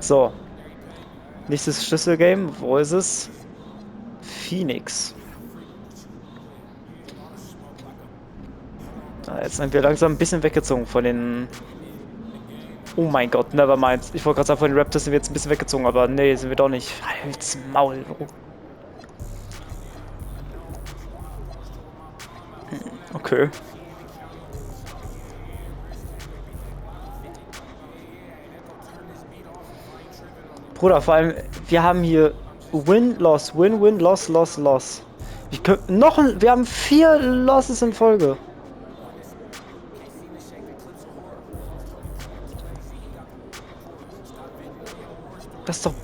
So. Nächstes Schlüsselgame. Wo ist es? Phoenix. Jetzt sind wir langsam ein bisschen weggezogen von den... Oh mein Gott, nevermind. Ich wollte gerade sagen, von den Raptors sind wir jetzt ein bisschen weggezogen, aber nee, sind wir doch nicht. Halt's Maul. Okay. Bruder, vor allem, wir haben hier Win, Loss, Win, Win, Loss, Loss, Loss. Wir haben 4 Losses in Folge. Das ist doch...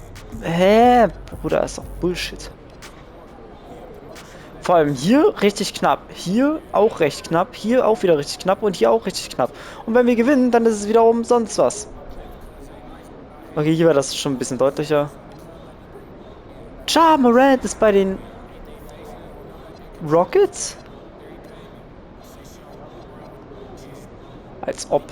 Hä? Bruder, das ist doch Bullshit. Vor allem hier richtig knapp. Hier auch recht knapp. Hier auch wieder richtig knapp. Und hier auch richtig knapp. Und wenn wir gewinnen, dann ist es wiederum sonst was. Okay, hier war das schon ein bisschen deutlicher. Ja Morant ist bei den Rockets? Als ob.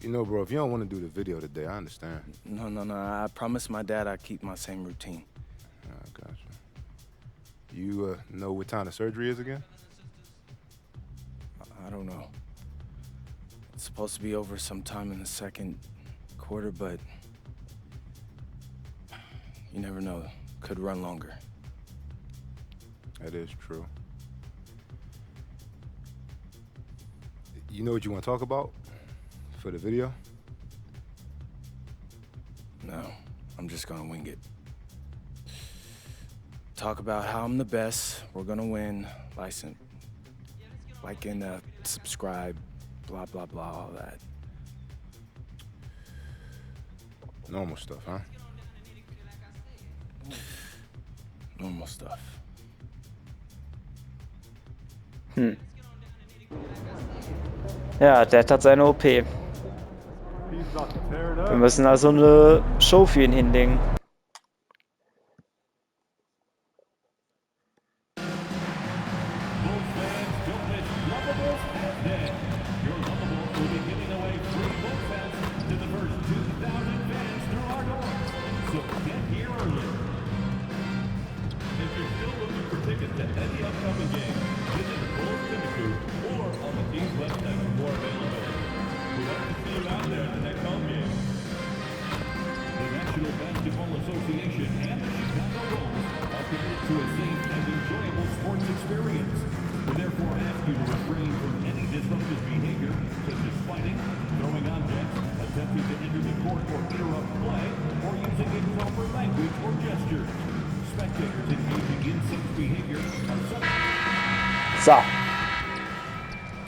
You know, bro, if you don't want to do the video today, I understand. No. I promised my dad I'd keep my same routine. I gotcha. You know what time the surgery is again? I don't know. It's supposed to be over sometime in the second quarter, but you never know. Could run longer. That is true. You know what you want to talk about for the video? No, I'm just gonna wing it. Talk about how I'm the best, we're gonna win, like and subscribe, blah, blah, blah, all that. Normal stuff, huh? Normal stuff. Ja, Dad hat seine OP. Wir müssen also eine Show für ihn hinlegen. So.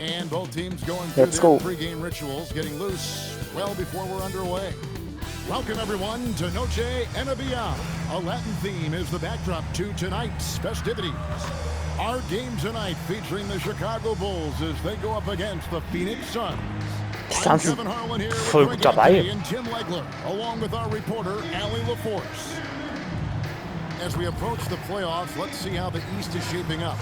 And both teams going through Let's their go. pregame rituals, getting loose well before we're underway. Welcome everyone to Noche Enabia. A Latin theme is the backdrop to tonight's festivities. Our game tonight featuring the Chicago Bulls as they go up against the Phoenix Suns. I'm Kevin Harlan here with voll Greg gut dabei. Anthony and Tim Legler, along with our reporter Allie LaForce. As we approach the playoffs, let's see how the East is shaping up.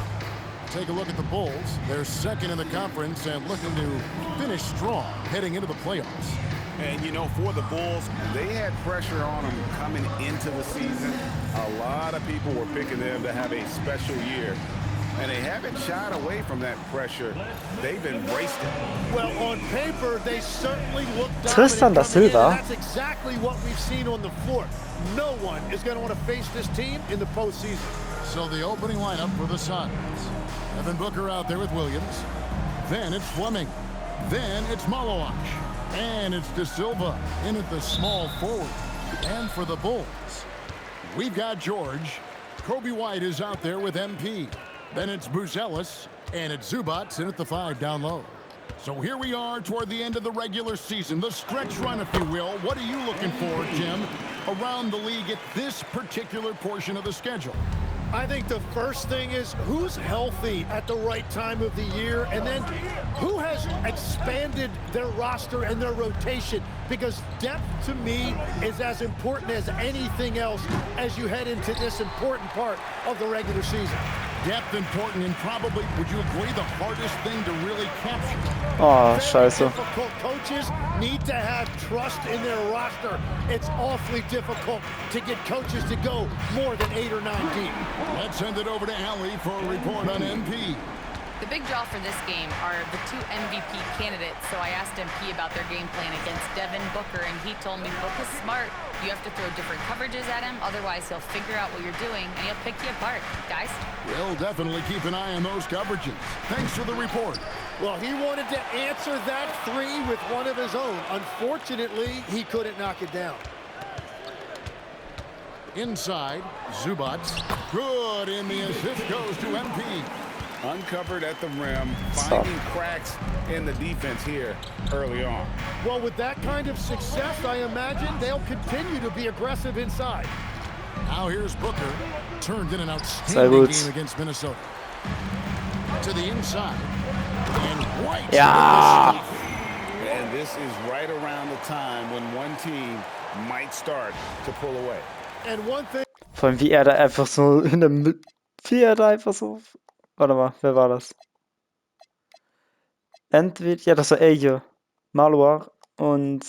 Take a look at the Bulls. They're second in the conference and looking to finish strong heading into the playoffs. And, you know, for the Bulls, they had pressure on them coming into the season. A lot of people were picking them to have a special year. And they haven't shied away from that pressure. They've embraced it. Well, on paper, they certainly look Tristan da dominant coming in, Silva. and that's exactly what we've seen on the floor. No one is going to want to face this team in the postseason. So the opening lineup for the Suns. Evan Booker out there with Williams. Then it's Fleming. Then it's Malawach. And it's Da Silva in at the small forward. And for the Bulls, we've got George. Kobe White is out there with MP. Then it's Buzelis. And it's Zubats in at the 5 down low. So here we are toward the end of the regular season. The stretch run, if you will. What are you looking for, Jim, around the league at this particular portion of the schedule? I think the first thing is who's healthy at the right time of the year, and then who has expanded their roster and their rotation, because depth to me is as important as anything else as you head into this important part of the regular season. Depth important and probably, would you agree, the hardest thing to really capture? Oh, Very scheiße. difficult. Coaches need to have trust in their roster. It's awfully difficult to get coaches to go more than 8 or 9 deep. Let's send it over to Allie for a report on MP. The big draw for this game are the 2 MVP candidates, so I asked MP about their game plan against Devin Booker, and he told me Book is smart. You have to throw different coverages at him, otherwise he'll figure out what you're doing, and he'll pick you apart. Guys? We'll definitely keep an eye on those coverages. Thanks for the report. Well, he wanted to answer that 3 with one of his own. Unfortunately, he couldn't knock it down. Inside, Zubac. Good, and the assist goes to MP. Uncovered at the rim, finding cracks in the defense here early on. Well, with that kind of success, I imagine they'll continue to be aggressive inside. Now here's Booker. Turned in an Sehr outstanding gut. game against Minnesota. To the inside. And White. Ja. And this is right around the time when one team might start to pull away. And one thing Vor allem, wie er da einfach so in der Mitte. Wie er da einfach so. Warte mal, wer war das? Entweder. Ja, das war er hier. Maloir. Und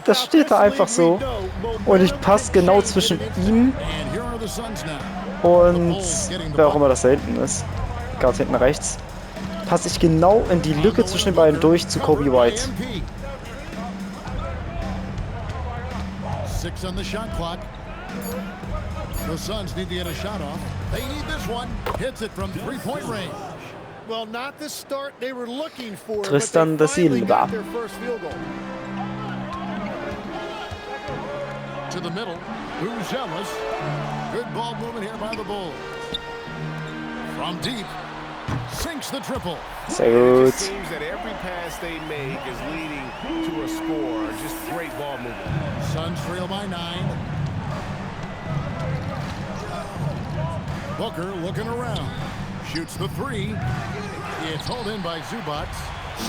das steht da einfach so. Und ich passe genau zwischen ihm And here are the Suns now. und wer auch immer das da hinten ist. Ganz hinten rechts. Passe ich genau in die Lücke zwischen den beiden durch zu Kobe White. 6 on the shot clock. The Suns need to get a shot off. They need this one. Hits it from 3-point range. well, not the start they were looking for, Tristan but da they finally Silva. got their first field goal. To the middle. Who's jealous? Good ball movement here by the Bulls. From deep. Sinks the triple. Sehr It gut. seems that every pass they make is leading to a score. Just great ball movement. Suns trail by 9. Booker looking around. Shoots the 3. It's hauled in by Zubac.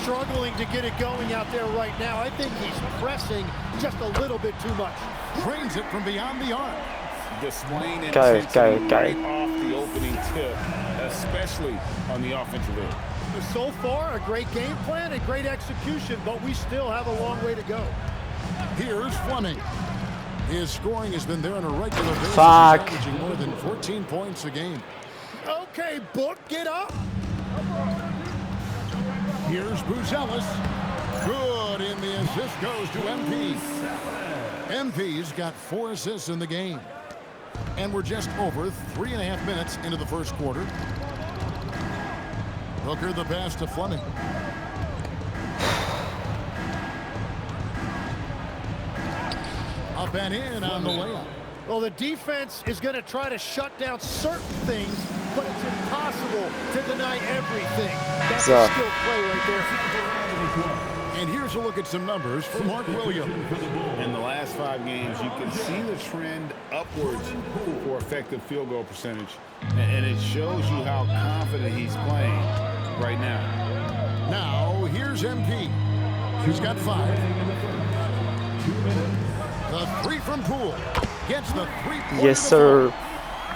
Struggling to get it going out there right now. I think he's pressing just a little bit too much. Drains it from beyond the arc. Displaying Geil, intensity geil, right geil. off the opening tip, especially on the offensive end. So far, a great game plan and great execution, but we still have a long way to go. Here's Fleming. His scoring has been there on a regular basis, Fuck. averaging more than 14 points a game. Okay, Book, get up. Here's Buzelis. Good, and the assist goes to MP. MP's got 4 assists in the game. And we're just over 3.5 minutes into the first quarter. Booker the pass to Fleming. Up and in on the layup. Well, the defense is going to try to shut down certain things, but it's impossible to deny everything. That's So. a skill play right there. And here's a look at some numbers for Mark Williams. In the last 5 games, you can see the trend upwards for effective field goal percentage. And it shows you how confident he's playing right now. Now, here's MP. He's got 5. The 3 from Poole. Gets the 3-point. Yes, sir.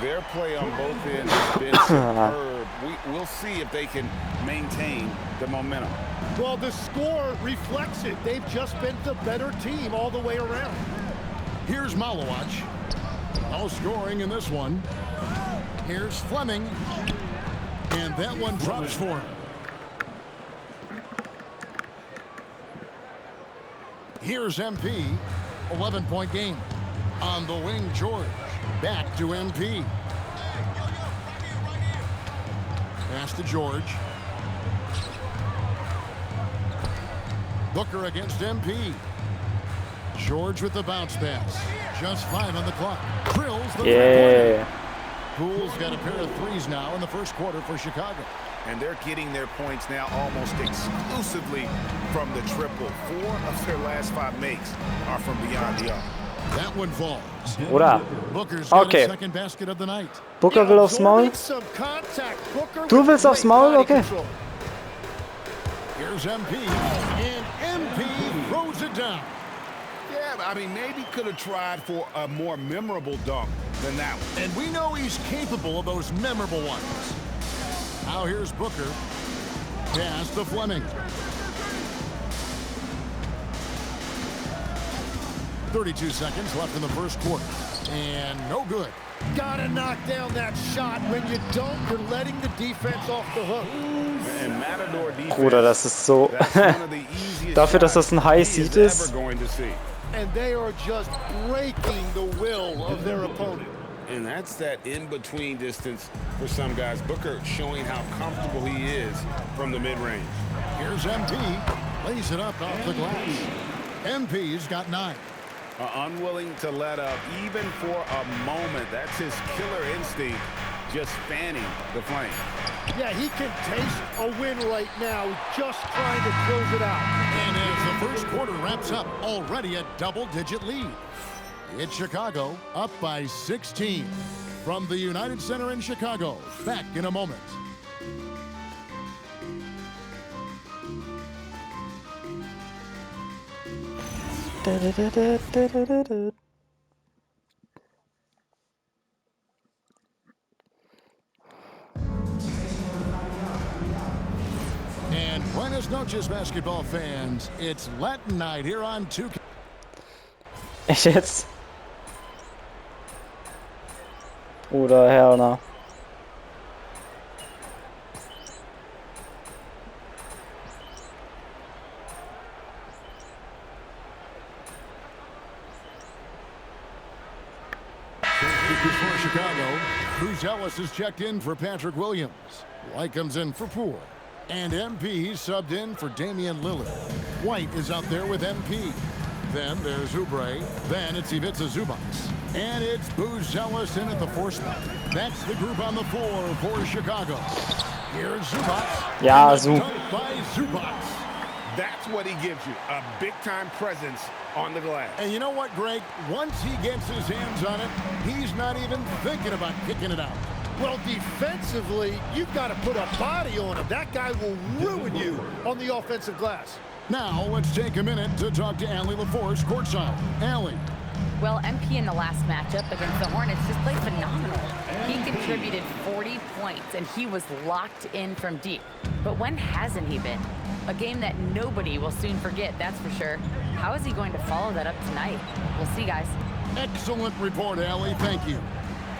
Their play on both ends has been superb. We'll see if they can maintain the momentum. Well, the score reflects it. They've just been the better team all the way around. Here's Malowacz. No scoring in this one. Here's Fleming. And that one drops for him. Here's MP. 11-point game. On the wing, George. Back to MP. Pass to George. Booker against MP. George with the bounce pass. Just 5 on the clock. Drills the three-pointer. Yeah. Poole's got a pair of 3s now in the first quarter for Chicago. And they're getting their points now almost exclusively from the triple. 4 of their last 5 makes are from beyond the arc. That one falls. Oder? Booker's got Okay. his second basket of the night. Booker will aufs Maul. Absorbing some contact. Booker Du with willst aufs great Maul? body Okay. control. Here's MP. And MP throws it down. Yeah, I mean, maybe could have tried for a more memorable dunk than that one. And we know he's capable of those memorable ones. Now here's Booker. Pass to Fleming. 32 seconds left in the first quarter. And no good. Gotta knock down that shot. When you don't, you're letting the defense off the hook. And Matador defense, Bruder, das ist so. that's one of the easiest Dafür, dass das shots ein High he Seat is ist. ever going to see. And they are just breaking the will of their opponent. And that's that in-between distance for some guys. Booker showing how comfortable he is from the mid-range. Here's MP. Lays it up off the glass. MP's got 9. Unwilling to let up even for a moment. That's his killer instinct, just fanning the flame. Yeah, he can taste a win right now, just trying to close it out. And as the first quarter wraps up, already a double-digit lead. It's Chicago up by 16. From the United Center in Chicago, back in a moment. And buenas noches, basketball fans. It's Latin night here on 2K. Echt jetzt? Oder Herner. For Chicago, Bruce is checked in for Patrick Williams. White comes in for Poole. And MP subbed in for Damian Lillard. White is out there with MP. Then there's Oubre. Then it's Ivica Zubac. And it's Booz in at the 4 spot. That's the group on the floor for Chicago. Here's Zubac. Ja, And a Zu. dunk by Zubac. That's what he gives you, a big-time presence on the glass. And you know what, Greg? Once he gets his hands on it, he's not even thinking about kicking it out. Well, defensively, you've got to put a body on him. That guy will ruin you on the offensive glass. Now, let's take a minute to talk to Allie LaForce courtside. Allie. Well, MP in the last matchup against the Hornets just played phenomenal. He contributed 40 points, and he was locked in from deep. But when hasn't he been? A game that nobody will soon forget, that's for sure. How is he going to follow that up tonight? We'll see, guys. Excellent report, Allie. Thank you.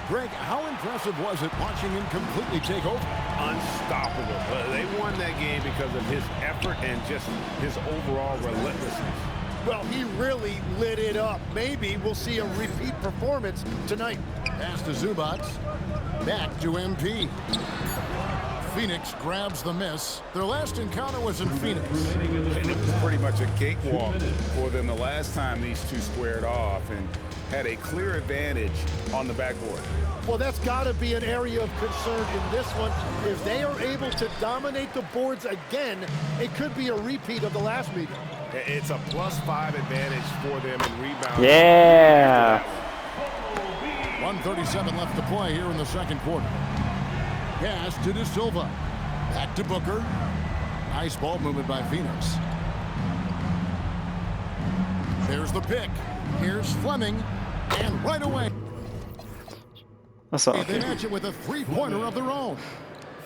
Greg, how impressive was it watching him completely take over? Unstoppable. They won that game because of his effort and just his overall relentlessness. Well, he really lit it up. Maybe we'll see a repeat performance tonight. Pass to Zubac. Back to MP. Phoenix grabs the miss. Their last encounter was in Phoenix. And it was pretty much a cakewalk for them the last time these two squared off and had a clear advantage on the backboard. Well, that's got to be an area of concern in this one. If they are able to dominate the boards again, it could be a repeat of the last meeting. It's a +5 advantage for them in rebounding. Yeah. 1:37 left to play here in the second quarter. Pass to De Silva. Back to Booker. Nice ball movement by Phoenix. There's the pick. Here's Fleming. And right away, Achso, they okay. match it with a three-pointer of their own.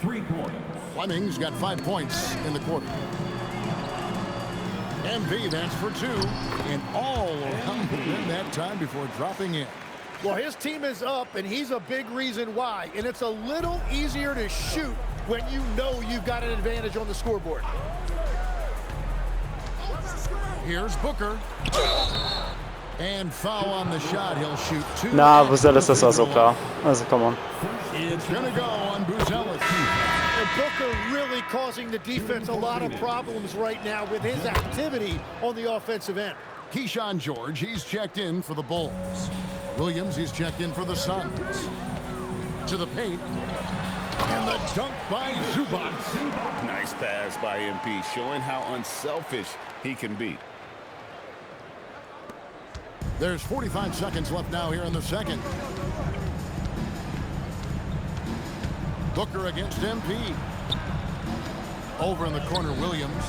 3-pointer. Fleming's got 5 points in the quarter. MV, that's for 2. And all around the rim that time before dropping in. Well, his team is up, and he's a big reason why. And it's a little easier to shoot when you know you've got an advantage on the scoreboard. Here's Booker. And foul on the shot. He'll shoot 2. Na, Buzelis, das war so klar. Also, come on. It's going to go on Buzelis. And Booker really causing the defense a lot of problems right now with his activity on the offensive end. Keyshawn George, he's checked in for the Bulls. Williams, he's checked in for the Suns. To the paint. And the dunk by Zubac. Nice pass by MP, showing how unselfish he can be. There's 45 seconds left now here in the second. Booker against MP. Over in the corner, Williams.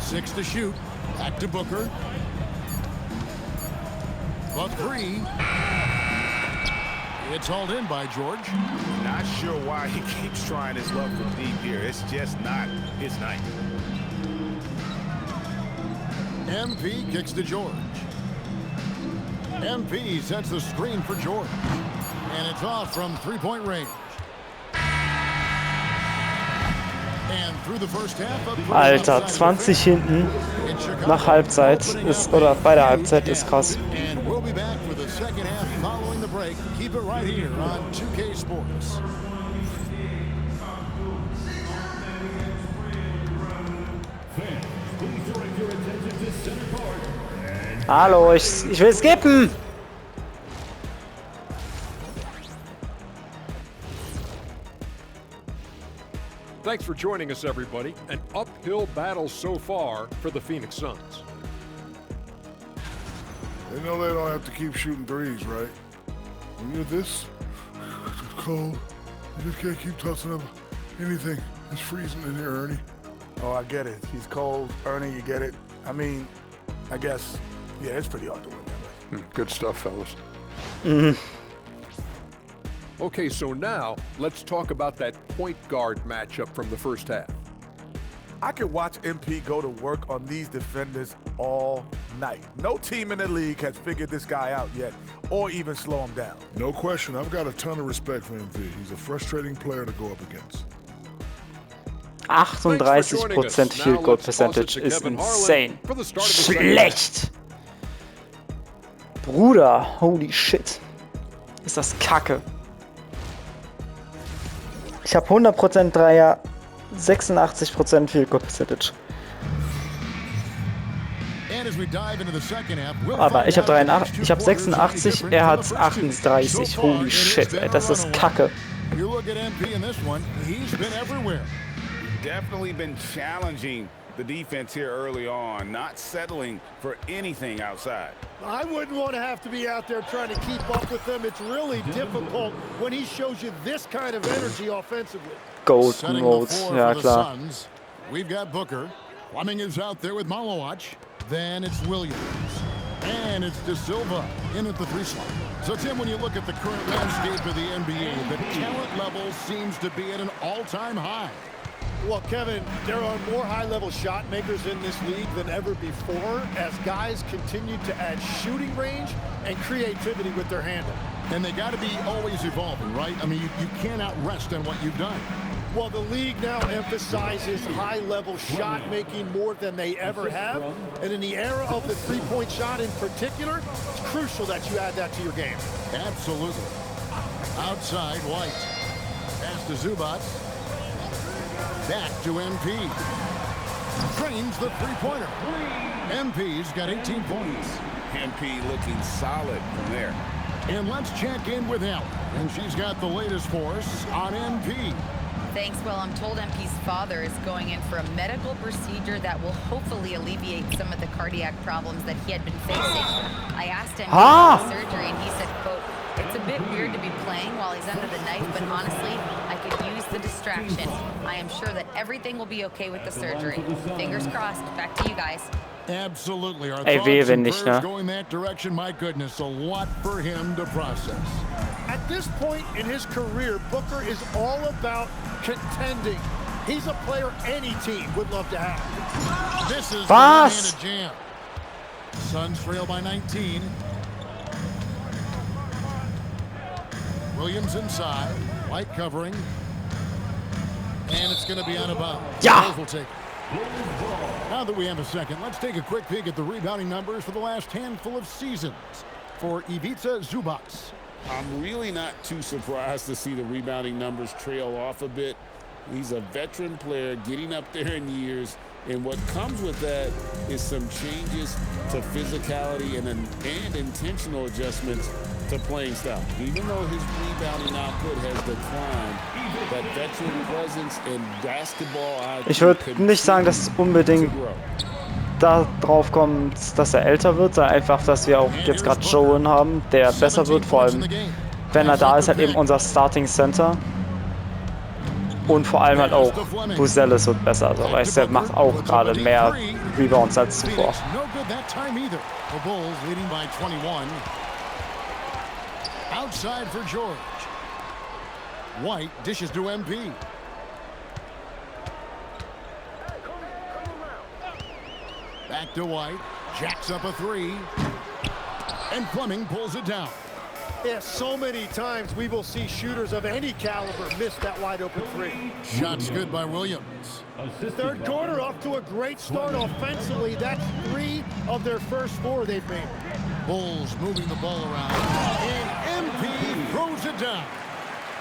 Six to shoot. Back to Booker. The 3. It's hauled in by George. Not sure why he keeps trying his luck from deep here. It's just not his night. MP kicks to George. MP sets the screen for George. And it's off from three-point range. And through the first half of Alter, 20 hinten nach Halbzeit ist, oder bei der Halbzeit ist krass. And we'll be back for the second half following the break. Keep it right here on 2K Sports. Hallo, ich will skippen! Thanks for joining us, everybody. An uphill battle so far for the Phoenix Suns. They know they don't have to keep shooting threes, right? When you're this cold, you just can't keep tossing up anything. It's freezing in here, Ernie. Oh, I get it. He's cold. Ernie, you get it. I mean, I guess, yeah, it's pretty hard to win that way. Good stuff, fellas. Okay, so now let's talk about that point guard matchup from the first half. I could watch MP go to work on these defenders all night. No team in the league has figured this guy out yet, or even slow him down. No question, I've got a ton of respect for MV. He's a frustrating player to go up against. 38% Field Goal Percentage ist insane. Schlecht! Bruder, holy shit. Ist das kacke. Ich habe 100% Dreier, 86% Field Goal Percentage. Aber ich habe 83, ich habe 86, er hat 38. Holy shit, ey, das ist kacke. Definitely been challenging the defense here early on, not settling for anything outside. I wouldn't want to have to be out there trying to keep up with them. It's really difficult when he shows you this kind of energy offensively. Golden Mode, ja klar. We've got Booker. Fleming is out there with Malowacz. Then it's Williams. And it's De Silva in at the three slot. So, Tim, when you look at the current landscape of the NBA, the talent level seems to be at an all-time high. Well, Kevin, there are more high-level shot makers in this league than ever before as guys continue to add shooting range and creativity with their handle. And they got to be always evolving, right? I mean, you cannot rest on what you've done. Well, the league now emphasizes high-level shot making more than they ever have. And in the era of the three-point shot in particular, it's crucial that you add that to your game. Absolutely. Outside, White. Pass to Zubac. Back to MP. Trains the three-pointer. MP's got 18 points. MP looking solid from there. And let's check in with Ellen. And she's got the latest for us on MP. Thanks. Well, I'm told MP's father is going in for a medical procedure that will hopefully alleviate some of the cardiac problems that he had been facing. I asked him about the surgery, and he said, quote, "It's a bit weird to be playing while he's under the knife, but honestly, I could use the distraction. I am sure that everything will be okay with the surgery. Fingers crossed." Back to you guys. Absolutely. Our Ey, thoughts and nicht, prayers ne? going that direction. My goodness, a lot for him to process. At this point in his career, Booker is all about contending. He's a player any team would love to have. This is Was? the jam. Suns trail by 19. Williams inside. White covering. And it's going to be out of bounds. Ja. Bulls will take it. Now that we have a second, let's take a quick peek at the rebounding numbers for the last handful of seasons for Ivica Zubac. I'm really not too surprised to see the rebounding numbers trail off a bit. He's a veteran player getting up there in years, and what comes with that is some changes to physicality and intentional adjustments to playing style. Even though his rebounding output has declined, that veteran presence and basketball IQ Ich würde nicht sagen, dass es unbedingt darauf kommt, dass er älter wird, sondern einfach, dass wir auch jetzt gerade Joel haben, der besser wird, vor allem wenn er da ist, halt eben unser Starting Center. Und vor allem halt auch Buzelis wird besser, also weißt du, er macht auch gerade mehr Rebounds als zuvor. Outside for George. White dishes to MP. Back to White. Jacks up a three. And Fleming pulls it down. Yeah, so many times we will see shooters of any caliber miss that wide open three. Shots good by Williams. Third quarter off to a great start offensively. That's 3 of their first 4 they've made. Bulls moving the ball around. And MP throws it down.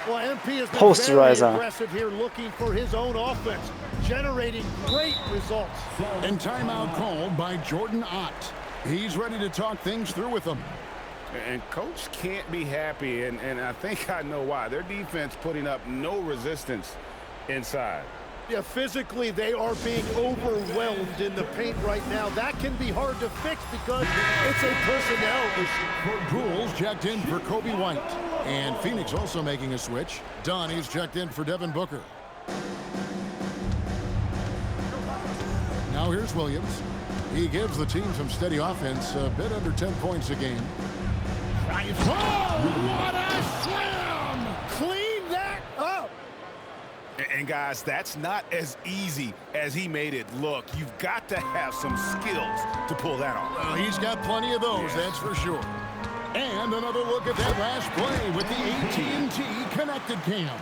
Well, MP has been very aggressive here, looking for his own offense, generating great results. And timeout called by Jordan Ott. He's ready to talk things through with them. And coach can't be happy, and I think I know why. Their defense putting up no resistance inside. Yeah, physically they are being overwhelmed in the paint right now. That can be hard to fix because it's a personnel issue. Bulls checked in for Kobe White. And Phoenix also making a switch. Donnie's checked in for Devin Booker. Now here's Williams. He gives the team some steady offense, a bit under 10 points a game. Oh, what a slam! Clean that up! And guys, that's not as easy as he made it look. You've got to have some skills to pull that off. Well, he's got plenty of those, that's for sure. And another look at that last play with the AT&T connected cam.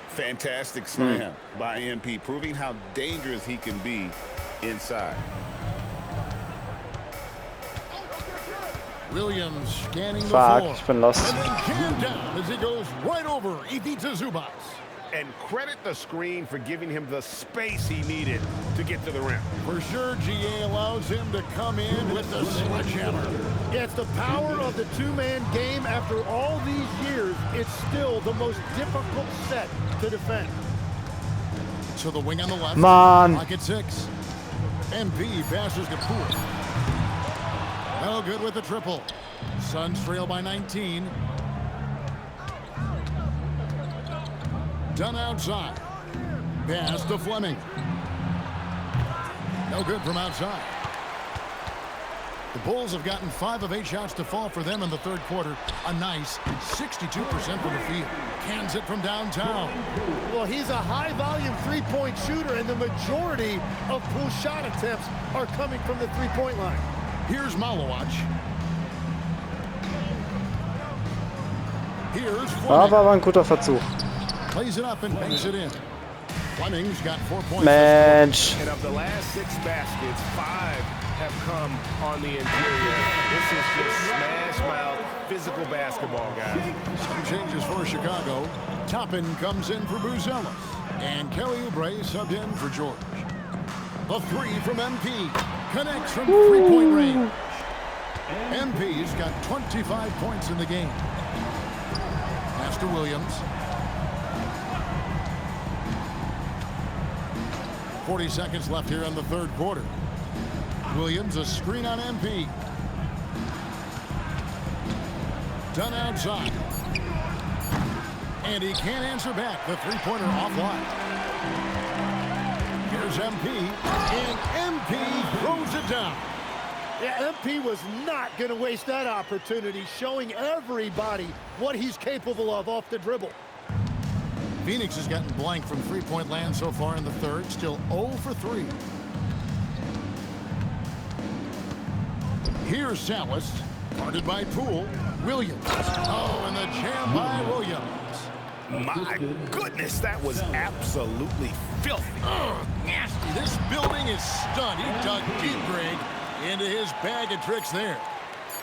Fantastic slam by MP, proving how dangerous he can be inside. Williams scanning the floor. Ich bin lost. And then jammed down as he goes right over Ivica Zubac. And credit the screen for giving him the space he needed to get to the rim. For sure, GA allows him to come in with the sledgehammer. Yeah, it's the power of the two-man game. After all these years, it's still the most difficult set to defend. To the wing on the left. Man. Pocket 6. MP passes to Poole. No good with the triple. Suns trail by 19. Done outside. Pass to Fleming. No good from outside. The Bulls have gotten 5 of 8 shots to fall for them in the third quarter. A nice 62% from the field. Cans it from downtown. Well, he's a high-volume three-point shooter, and the majority of Poole's shot attempts are coming from the three-point line. Here's Malowacz. Here's Fleming. Aber war ein guter Versuch. Plays it up and banks it in. Fleming's got 4 points. Mensch. And of the last 6 baskets, 5 have come on the interior. This is just smash mouth physical basketball, guys. Some changes for Chicago. Toppin comes in for Buzelis. And Kelly Oubre subbed in for George. The 3 from MP. Connects from three-point range. MP's got 25 points in the game. Pass to Williams. 40 seconds left here in the third quarter. Williams, a screen on MP. Done outside. And he can't answer back. The three-pointer offline. Here's MP. And MP throws it down. Yeah, MP was not going to waste that opportunity, showing everybody what he's capable of off the dribble. Phoenix has gotten blank from three-point land so far in the third. Still 0 for 3. Here's Salas. Guarded by Poole. Williams. Oh, and the jam by Williams. My goodness, that was absolutely filthy. Oh, nasty. This building is stunned. He dug deep, Greg, into his bag of tricks there.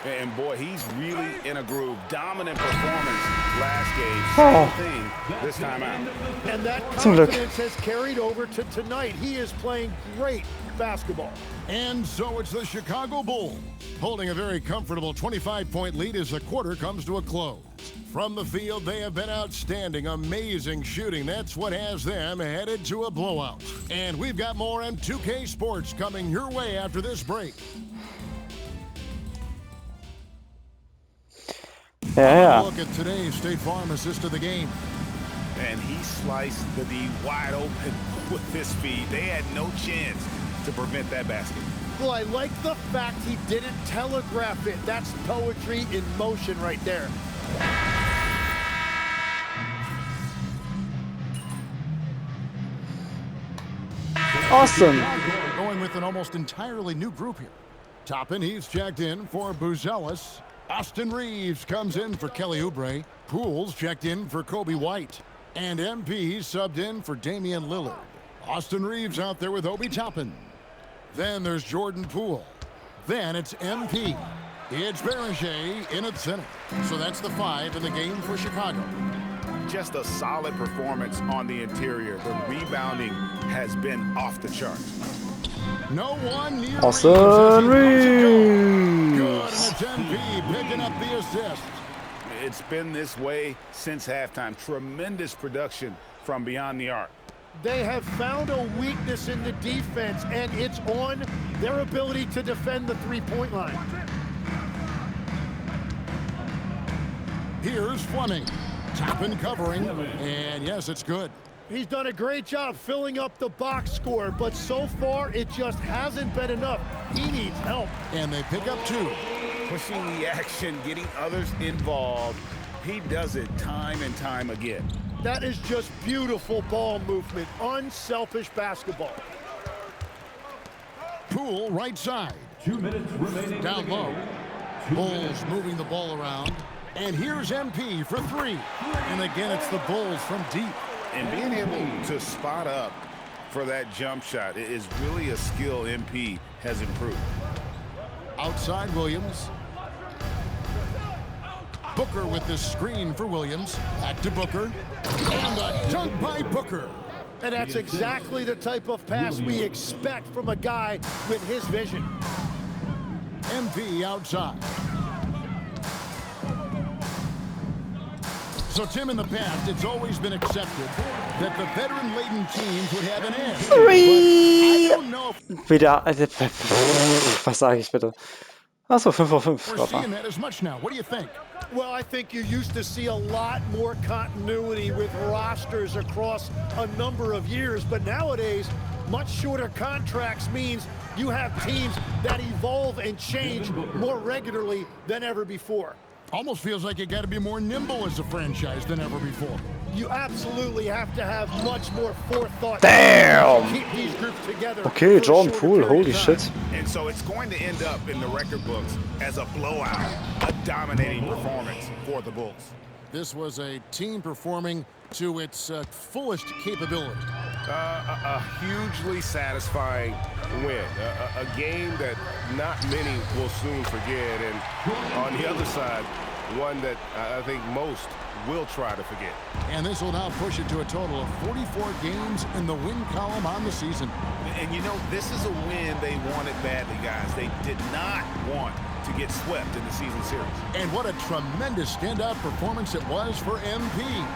And boy, he's really in a groove. Dominant performance last game. Same thing this time out. And that confidence has carried over to tonight. He is playing great basketball. And so it's the Chicago Bulls holding a very comfortable 25-point lead as the quarter comes to a close. From the field, they have been outstanding. Amazing shooting. That's what has them headed to a blowout. And we've got more M2K Sports coming your way after this break. Ja. Look at today's State Farm assist of the game. And he sliced the D wide open with his feet. They had no chance to prevent that basket. Well, I like the fact he didn't telegraph it. That's poetry in motion right there. Austin. Chicago going with an almost entirely new group here. Toppin, he's checked in for Buzelis. Austin Reeves comes in for Kelly Oubre. Poole's checked in for Kobe White. And MP subbed in for Damian Lillard. Austin Reeves out there with Obi Toppin. Then there's Jordan Poole. Then it's MP. It's Berger in at center. So that's the 5 in the game for Chicago. Just a solid performance on the interior. The rebounding has been off the charts. No one near Austin Reeves. Good, and Reeves. it's MP picking up the assist. It's been this way since halftime. Tremendous production from beyond the arc. They have found a weakness in the defense, and it's on their ability to defend the three-point line. Here's Fleming. Toppin covering, and yes, it's good. He's done a great job filling up the box score, but so far it just hasn't been enough. He needs help. And they pick up 2. Pushing the action, getting others involved. He does it time and time again. That is just beautiful ball movement, unselfish basketball. Poole right side. 2 minutes remaining. Down low. Bulls moving the ball around. And here's MP for 3. And again, it's the Bulls from deep. And being able to spot up for that jump shot is really a skill MP has improved. Outside Williams. Booker with the screen for Williams. Back to Booker. And a dunk by Booker. And that's exactly the type of pass we expect from a guy with his vision. MP outside. So, Tim, in the past, it's always been accepted that the veteran-laden teams would have an edge. But I don't know if Wieder. Was sage ich bitte? Achso, 5 vor 5. we're seeing that as much now. What do you think? Well, I think you used to see a lot more continuity with rosters across a number of years, but nowadays, much shorter contracts means you have teams that evolve and change more regularly than ever before. Almost feels like you got to be more nimble as a franchise than ever before. You absolutely have to have much more forethought. Damn! To keep these groups together. Okay, for a Jordan shorter Poole, period holy of time. shit. And so it's going to end up in the record books as a blowout, a dominating performance for the Bulls. This was a team performing to its fullest capability. A hugely satisfying win. A game that not many will soon forget. And on the other side, one that I think most will try to forget. And this will now push it to a total of 44 games in the win column on the season. And you know, this is a win they wanted badly, guys. They did not want to get swept in the season series. And what a tremendous standout performance it was for MP.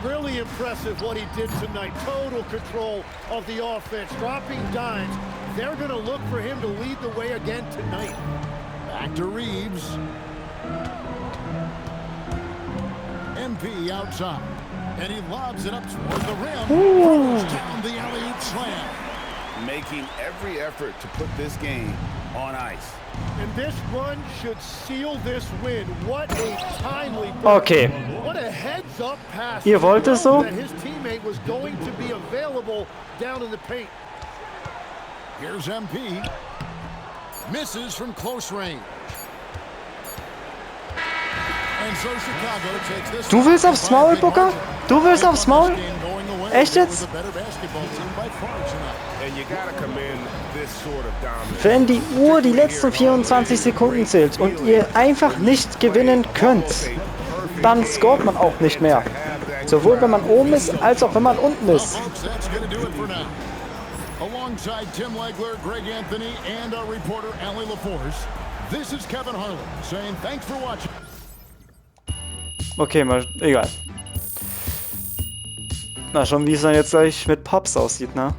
Really impressive what he did tonight. Total control of the offense, dropping dimes. They're going to look for him to lead the way again tonight. Back to Reeves. MP outside. And he lobs it up toward the rim. Throws down the alley-oop slam. Making every effort to put this game on ice. And this run should seal this win. What a timely burn. Okay. What a heads-up pass. Ihr wollt es so? That his teammate was going to be available down in the paint. Here's MP. Misses from close range. And so Chicago takes this. Du willst aufs Maul, Booker? Du willst aufs Maul? Echt jetzt? And you gotta commend this sort of dominance. Wenn die Uhr die letzten 24 Sekunden zählt und ihr einfach nicht gewinnen könnt, dann scoret man auch nicht mehr. Sowohl wenn man oben ist, als auch wenn man unten ist. Alongside Tim Legler, Greg Anthony, and our reporter, Allie LaForce, this is Kevin Harlan saying thanks for watching. Okay, mal, egal. Na, schon wie es dann jetzt gleich mit Pops aussieht, ne?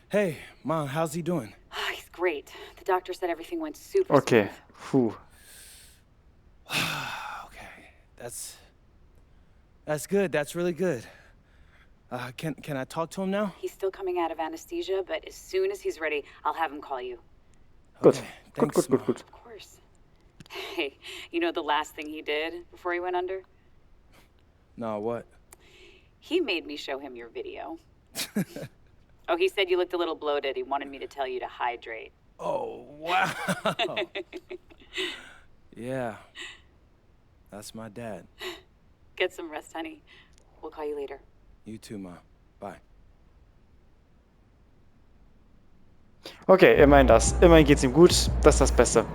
Hey, Mom, how's he doing? Oh, he's great. The doctor said everything went super Okay, puh. Okay, that's good. That's really good. Can I talk to him now? He's still coming out of anesthesia, but as soon as he's ready, I'll have him call you. Gut, Okay, gut, thanks, gut, gut, Ma. gut. Of course. Hey, you know the last thing he did before he went under? No, what? He made me show him your video. Oh, he said you looked a little bloated. He wanted me to tell you to hydrate. Oh, wow. Yeah. That's my dad. Get some rest, honey. We'll call you later. You too, Ma. Bye. Okay, immerhin das. Immerhin geht's ihm gut. Das ist das Beste.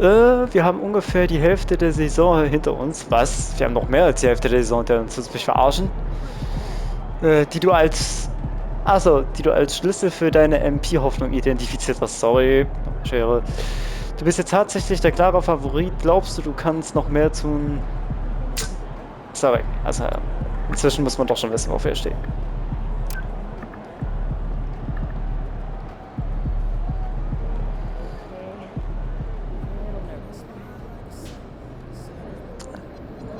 Wir haben ungefähr die Hälfte der Saison hinter uns. Was? Wir haben noch mehr als die Hälfte der Saison hinter uns. Willst du mich verarschen? Die du als... Achso, die du als Schlüssel für deine MP-Hoffnung identifiziert hast. Sorry, Schere. Du bist jetzt tatsächlich der klare Favorit. Glaubst du, du kannst noch mehr tun? Sorry, also inzwischen muss man doch schon wissen, wofür er steht.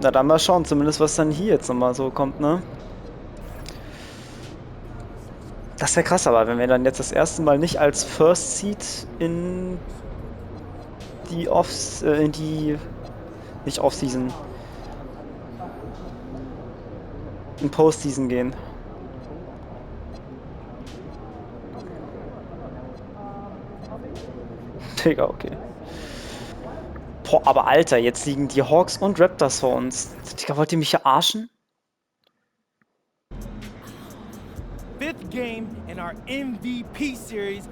Na dann mal schauen, zumindest was dann hier jetzt nochmal so kommt, ne? Das ist ja krass, aber wenn wir dann jetzt das erste Mal nicht als First Seed in die nicht Off-Season, in Post-Season gehen. Digga, okay. Boah, aber Alter, jetzt liegen die Hawks und Raptors vor uns. Digga, wollt ihr mich verarschen? Fifth game in our MVP series,